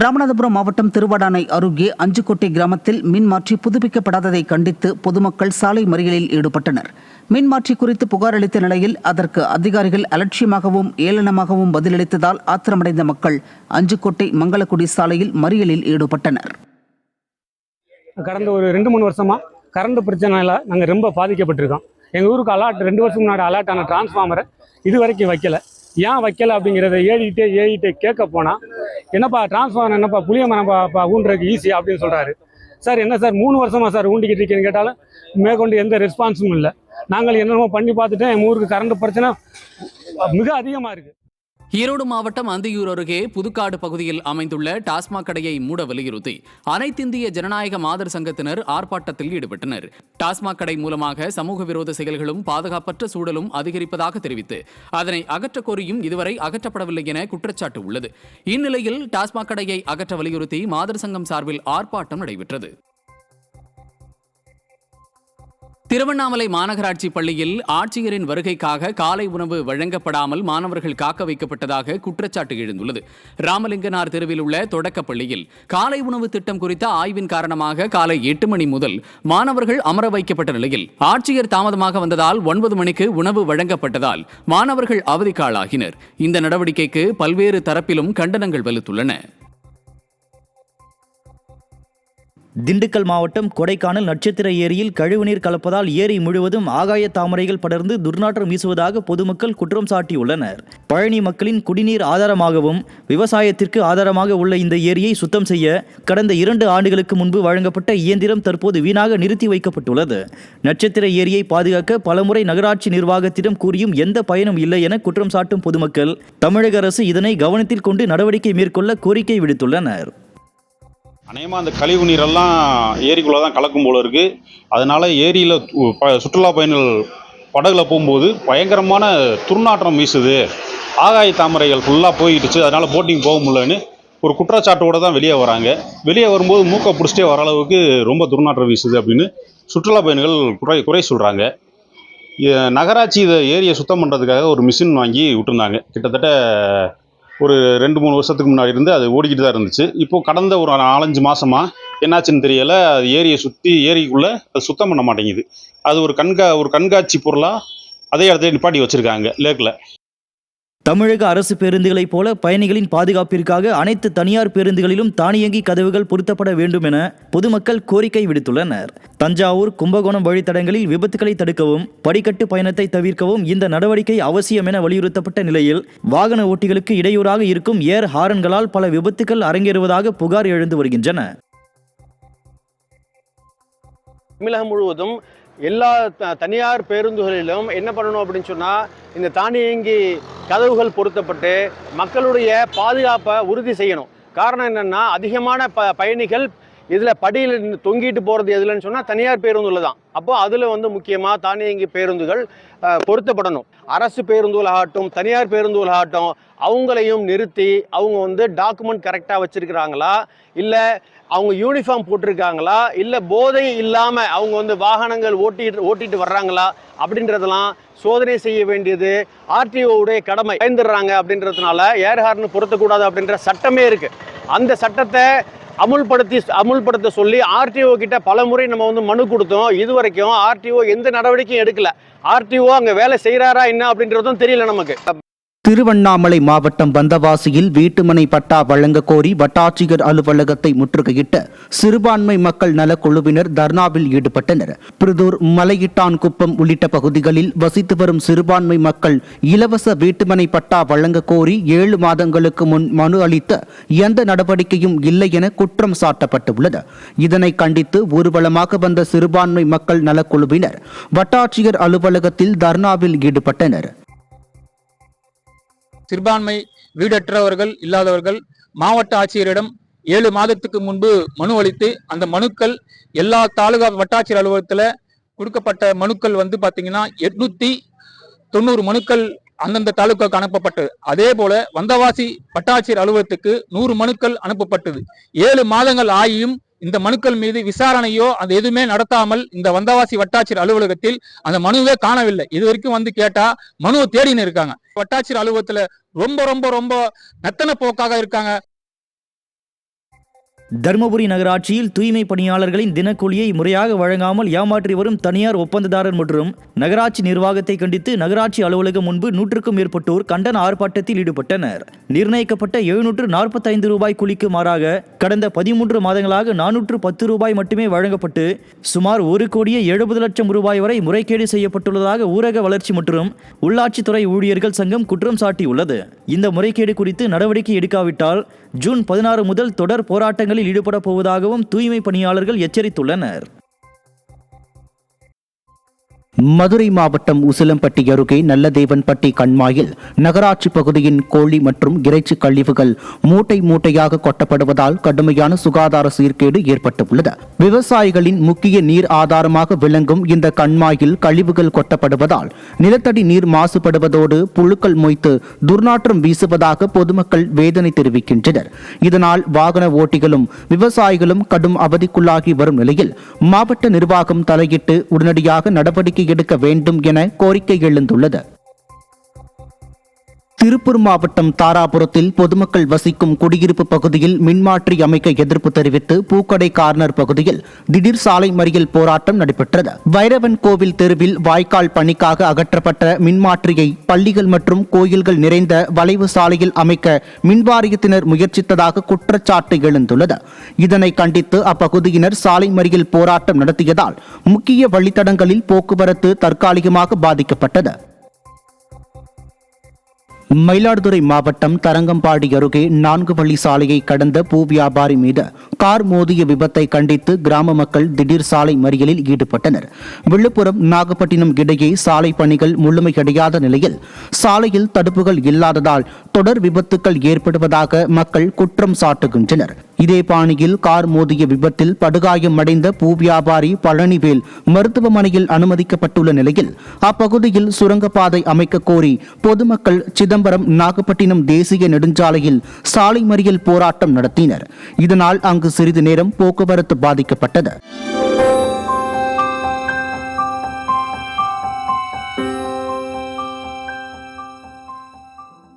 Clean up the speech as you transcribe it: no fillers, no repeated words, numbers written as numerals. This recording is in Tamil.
ராமநாதபுரம் மாவட்டம் திருவடானை அருகே அஞ்சுக்கோட்டை கிராமத்தில் மின்மாற்றி புதுப்பிக்கப்படாததை கண்டித்து பொதுமக்கள் சாலை மறியலில் ஈடுபட்டனர். மின்மாற்றி குறித்து புகார் அளித்த நிலையில் அதற்கு அதிகாரிகள் அலட்சியமாகவும் ஏளனமாகவும் பதிலளித்ததால் ஆத்திரமடைந்த மக்கள் அஞ்சுக்கோட்டை மங்களக்குடி சாலையில் மறியலில் ஈடுபட்டனர். கடந்த ஒரு 2-3 வருஷமா கரண்ட் பிரச்சனையில நாங்கள் ரொம்ப பாதிக்கப்பட்டிருக்கோம். எங்கள் ஊருக்கு அலாட் 2 வருஷம் முன்னாடி அலாட் ஆன டிரான்ஸ்ஃபார்மரை இது வரைக்கும் வைக்கல. ஏன் வைக்கல அப்படிங்கிறத ஏறிட்டே கேட்க போனால், என்னப்பா டிரான்ஸ்ஃபார்மர் என்னப்பா புளிய மரப்பா ஊன்றதுக்கு ஈஸி அப்படின்னு சொல்கிறாரு. சார் என்ன சார் 3 வருஷமா சார் ஊண்டிக்கிட்டு இருக்கேன்னு கேட்டாலும் மேற்கொண்டு எந்த ரெஸ்பான்ஸும் இல்லை. நாங்கள் என்னென்னமோ பண்ணி பார்த்துட்டோம். எங்கள் ஊருக்கு கரண்ட் பிரச்சனை மிக அதிகமாக இருக்குது. ஈரோடு மாவட்டம் அந்தியூர் அருகே புதுக்காடு பகுதியில் அமைந்துள்ள டாஸ்மாக் கடையை மூட வலியுறுத்தி அனைத்திந்திய ஜனநாயக மாதர் சங்கத்தினர் ஆர்ப்பாட்டத்தில் ஈடுபட்டனர். டாஸ்மாக் கடை மூலமாக சமூக விரோத செயல்களும் பாதுகாப்பற்ற சூழலும் அதிகரிப்பதாக தெரிவித்து அதனை அகற்றக் கோரியும் இதுவரை அகற்றப்படவில்லை என குற்றச்சாட்டு உள்ளது. இந்நிலையில் டாஸ்மாக் கடையை அகற்ற வலியுறுத்தி மாதர் சங்கம் சார்பில் ஆர்ப்பாட்டம் நடைபெற்றது. திருவண்ணாமலை மாநகராட்சி பள்ளியில் ஆட்சியரின் வருகைக்காக காலை உணவு வழங்கப்படாமல் மாணவர்கள் காக்க வைக்கப்பட்டதாக குற்றச்சாட்டு எழுந்துள்ளது. ராமலிங்கனார் தெருவில் உள்ள தொடக்க பள்ளியில் காலை உணவு திட்டம் குறித்த ஆய்வின் காரணமாக காலை 8 மணி முதல் மாணவர்கள் அமர வைக்கப்பட்ட நிலையில் ஆட்சியர் தாமதமாக வந்ததால் 9 மணிக்கு உணவு வழங்கப்பட்டதால் மாணவர்கள் அவதிக்கு ஆளாகினர். இந்த நடவடிக்கைக்கு பல்வேறு தரப்பிலும் கண்டனங்கள் வலுத்துள்ளன. திண்டுக்கல் மாவட்டம் கொடைக்கானல் நட்சத்திர ஏரியில் கழிவுநீர் கலப்பதால் ஏரி முழுவதும் ஆகாய தாமரைகள் படர்ந்து துர்நாற்றம் வீசுவதாக பொதுமக்கள் குற்றம் சாட்டியுள்ளனர். பழனி மக்களின் குடிநீர் ஆதாரமாகவும் விவசாயத்திற்கு ஆதாரமாக உள்ள இந்த ஏரியை சுத்தம் செய்ய கடந்த 2 ஆண்டுகளுக்கு முன்பு வழங்கப்பட்ட இயந்திரம் தற்போது வீணாக நிறுத்தி வைக்கப்பட்டுள்ளது. நட்சத்திர ஏரியை பாதுகாக்க பலமுறை நகராட்சி நிர்வாகத்திடம் கூறியும் எந்த பயனும் இல்லை என குற்றம் சாட்டும் பொதுமக்கள் தமிழக அரசு இதனை கவனத்தில் கொண்டு நடவடிக்கை மேற்கொள்ள கோரிக்கை விடுத்துள்ளனர். அநேகமாக அந்த கழிவு நீரெல்லாம் ஏரிக்குள்ளே தான் கலக்கும் போல இருக்குது. அதனால் ஏரியில் சுற்றுலா பயணிகள் படகுல போகும்போது பயங்கரமான துர்நாற்றம் வீசுது, ஆகாய தாமரைகள் ஃபுல்லாக போயிடுச்சு, அதனால் போட்டிங் போக முடியலன்னு ஒரு குற்றச்சாட்டோடு தான் வெளியே வராங்க. வெளியே வரும்போது மூக்கை பிடிச்சிட்டே வர அளவுக்கு ரொம்ப துர்நாற்றம் வீசுது அப்படின்னு சுற்றுலா பயணிகள் குறை சொல்கிறாங்க. நகராட்சி இதை ஏரியை சுத்தம் பண்ணுறதுக்காக ஒரு மிஷின் வாங்கி விட்டுருந்தாங்க. கிட்டத்தட்ட ஒரு 2-3 வருஷத்துக்கு முன்னாடி இருந்து அது ஓடிக்கிட்டு தான் இருந்துச்சு. இப்போது கடந்த ஒரு 4-5 மாதமாக என்னாச்சுன்னு தெரியலை, அது ஏரியை சுற்றி ஏரிக்குள்ளே அது சுத்தம் பண்ண மாட்டேங்குது. அது ஒரு கண்காட்சி பொருளாக அதே இடத்துல நிப்பாட்டி வச்சுருக்காங்க லேக்கில். தமிழக அரசு பேருந்துகளைப் போல பயணிகளின் பாதுகாப்பிற்காக அனைத்து தனியார் பேருந்துகளிலும் தானியங்கி கதவுகள் பொருத்தப்பட வேண்டும் என பொதுமக்கள் கோரிக்கை விடுத்துள்ளனர். தஞ்சாவூர், கும்பகோணம் வழித்தடங்களில் விபத்துகளை தடுக்கவும் படிக்கட்டு பயணத்தை தவிர்க்கவும் இந்த நடவடிக்கை அவசியம் என வலியுறுத்தப்பட்ட நிலையில் வாகன ஓட்டிகளுக்கு இடையூறாக இருக்கும் ஏர் ஹாரன்களால் பல விபத்துகள் அரங்கேறுவதாக புகார் எழுந்து வருகின்றன. தமிழகம் முழுவதும் எல்லா தனியார் பேருந்துகளிலும் என்ன பண்ணணும் அப்படின்னு சொன்னால், இந்த தானியங்கி கதவுகள் பொருத்தப்பட்டு மக்களுடைய பாதுகாப்பை உறுதி செய்யணும். காரணம் என்னென்னா, அதிகமான பயணிகள் இதில் படியில் தொங்கிட்டு போகிறது எதுலன்னு சொன்னால் தனியார் பேருந்துல தான். அப்போ அதில் முக்கியமாக தானியங்கி பேருந்துகள் பொருத்தப்படணும். அரசு பேருந்துகளாகட்டும் தனியார் பேருந்துகளாகட்டும் அவங்களையும் நிறுத்தி அவங்க டாக்குமெண்ட் கரெக்டாக வச்சுருக்கிறாங்களா, இல்லை அவங்க யூனிஃபார்ம் போட்டிருக்காங்களா, இல்லை போதை இல்லாமல் அவங்க வாகனங்கள் ஓட்டிட்டு வர்றாங்களா அப்படின்றதெல்லாம் சோதனை செய்ய வேண்டியது ஆர்டிஓவுடைய கடமை. பயந்துடுறாங்க அப்படின்றதுனால ஏர் ஹார்ன் பொருத்தக்கூடாது அப்படின்ற சட்டமே இருக்குது. அந்த சட்டத்தை அமுல்படுத்த சொல்லி ஆர்டிஓ கிட்ட பல முறை நம்ம மனு கொடுத்தோம். இது வரைக்கும் ஆர்டிஓ எந்த நடவடிக்கையும் எடுக்கல. ஆர்டிஓ அங்கே வேலை செய்கிறாரா என்ன அப்படின்றதும் தெரியல நமக்கு. திருவண்ணாமலை மாவட்டம் வந்தவாசியில் வீட்டுமனை பட்டா வழங்க கோரி வட்டாட்சியர் அலுவலகத்தை முற்றுகையிட்ட சிறுபான்மை மக்கள் நலக்குழுவினர் தர்ணாவில் ஈடுபட்டனர். பிரதூர், மலையிட்டான் குப்பம் உள்ளிட்ட பகுதிகளில் வசித்து வரும் சிறுபான்மை மக்கள் இலவச வீட்டுமனை பட்டா வழங்க கோரி 7 மாதங்களுக்கு முன் மனு அளித்த எந்த நடவடிக்கையும் இல்லை என குற்றம் சாட்டப்பட்டுள்ளது. இதனை கண்டித்து ஊர்வலமாக வந்த சிறுபான்மை மக்கள் நலக்குழுவினர் வட்டாட்சியர் அலுவலகத்தில் தர்ணாவில் ஈடுபட்டனர். சிறுபான்மை வீடற்றவர்கள் இல்லாதவர்கள் மாவட்ட ஆட்சியரிடம் 7 மாதத்துக்கு முன்பு மனு அளித்து அந்த மனுக்கள் எல்லா தாலுகா வட்டாட்சியர் அலுவலகத்தில் கொடுக்கப்பட்ட மனுக்கள் பார்த்தீங்கன்னா 890 மனுக்கள் அந்தந்த தாலுகாவுக்கு அனுப்பப்பட்டது. அதே போல வந்தவாசி வட்டாட்சியர் அலுவலகத்துக்கு 100 மனுக்கள் அனுப்பப்பட்டது. 7 மாதங்கள் ஆகியும் இந்த மனுக்கள் மீது விசாரணையோ அது எதுவுமே நடத்தாமல் இந்த வந்தவாசி வட்டாட்சியர் அலுவலகத்தில் அந்த மனுவே காணவில்லை. இது வரைக்கும் கேட்டா மனுவை தேடின்னு இருக்காங்க. வட்டாட்சியர் அலுவலகத்துல ரொம்ப ரொம்ப ரொம்ப நத்தன போக்காக இருக்காங்க. தருமபுரி நகராட்சியில் தூய்மை பணியாளர்களின் தினக்கூலியை முறையாக வழங்காமல் ஏமாற்றி வரும் தனியார் ஒப்பந்ததாரர் மற்றும் நகராட்சி நிர்வாகத்தை கண்டித்து நகராட்சி அலுவலகம் முன்பு 100க்கும் மேற்பட்டோர் கண்டன ஆர்ப்பாட்டத்தில் ஈடுபட்டனர். நிர்ணயிக்கப்பட்ட 745 ரூபாய் கூலிக்கு மாறாக கடந்த 13 மாதங்களாக 410 ரூபாய் மட்டுமே வழங்கப்பட்டு சுமார் 1,70,00,000 ரூபாய் வரை முறைகேடு செய்யப்பட்டுள்ளதாக ஊரக வளர்ச்சி மற்றும் உள்ளாட்சித்துறை ஊழியர்கள் சங்கம் குற்றம் சாட்டியுள்ளது. இந்த முறைகேடு குறித்து நடவடிக்கை எடுக்காவிட்டால் ஜூன் 16 முதல் தொடர் போராட்டங்களில் ஈடுபட போவதாகவும் தூய்மை பணியாளர்கள் எச்சரித்துள்ளனர். மதுரை மாவட்டம் உசிலம்பட்டி அருகே நல்லதேவன்பட்டி கண்மாயில் நகராட்சி பகுதியின் கோழி மற்றும் இறைச்சி கழிவுகள் மூட்டை மூட்டையாக கொட்டப்படுவதால் கடுமையான சுகாதார சீர்கேடு ஏற்பட்டுள்ளது. விவசாயிகளின் முக்கிய நீர் ஆதாரமாக விளங்கும் இந்த கண்மாயில் கழிவுகள் கொட்டப்படுவதால் நிலத்தடி நீர் மாசுபடுவதோடு புழுக்கள் மொய்த்து துர்நாற்றம் வீசுவதாக பொதுமக்கள் வேதனை தெரிவிக்கின்றனர். இதனால் வாகன ஓட்டிகளும் விவசாயிகளும் கடும் அவதிக்குள்ளாகி வரும் நிலையில் மாவட்ட நிர்வாகம் தலையிட்டு உடனடியாக நடவடிக்கை எடுக்க வேண்டும் என கோரிக்கை எழுந்துள்ளது. திருப்பூர் மாவட்டம் தாராபுரத்தில் பொதுமக்கள் வசிக்கும் குடியிருப்பு பகுதியில் மின்மாற்றி அமைக்க எதிர்ப்பு தெரிவித்து பூக்கடை கார்னர் பகுதியில் திடீர் சாலை மறியல் போராட்டம் நடைபெற்றது. வைரவன் கோவில் தெருவில் வாய்க்கால் பணிக்காக அகற்றப்பட்ட மின்மாற்றியை பள்ளிகள் மற்றும் கோயில்கள் நிறைந்த வளைவு சாலையில் அமைக்க மின்வாரியத்தினர் முயற்சித்ததாக குற்றச்சாட்டு எழுந்துள்ளது. இதனை கண்டித்து அப்பகுதியினர் சாலை மறியல் போராட்டம் நடத்தியதால் முக்கிய வழித்தடங்களில் போக்குவரத்து தற்காலிகமாக பாதிக்கப்பட்டது. மயிலாடுதுறை மாவட்டம் தரங்கம்பாடி அருகே 4 வழி சாலையை கடந்த பூ வியாபாரி மீது கார் மோதிய விபத்தை கண்டித்து கிராம மக்கள் திடீர் சாலை மறியலில் ஈடுபட்டனர். விழுப்புரம் நாகப்பட்டினம் இடையே சாலை பணிகள் முழுமையடையாத நிலையில் சாலையில் தடுப்புகள் இல்லாததால் தொடர் விபத்துக்கள் ஏற்படுவதாக மக்கள் குற்றம் சாட்டுகின்றனர். இதே பாணியில் கார் மோதிய விபத்தில் படுகாயமடைந்த பூ வியாபாரி பழனிவேல் மருத்துவமனையில் அனுமதிக்கப்பட்டுள்ள நிலையில் அப்பகுதியில் சுரங்கப்பாதை அமைக்க கோரி பொதுமக்கள் சிதம்பரம் நாகப்பட்டினம் தேசிய நெடுஞ்சாலையில் சாலை மறியல் போராட்டம் நடத்தினர். இதனால் அங்கு சிறிது நேரம் போக்குவரத்து பாதிக்கப்பட்டது.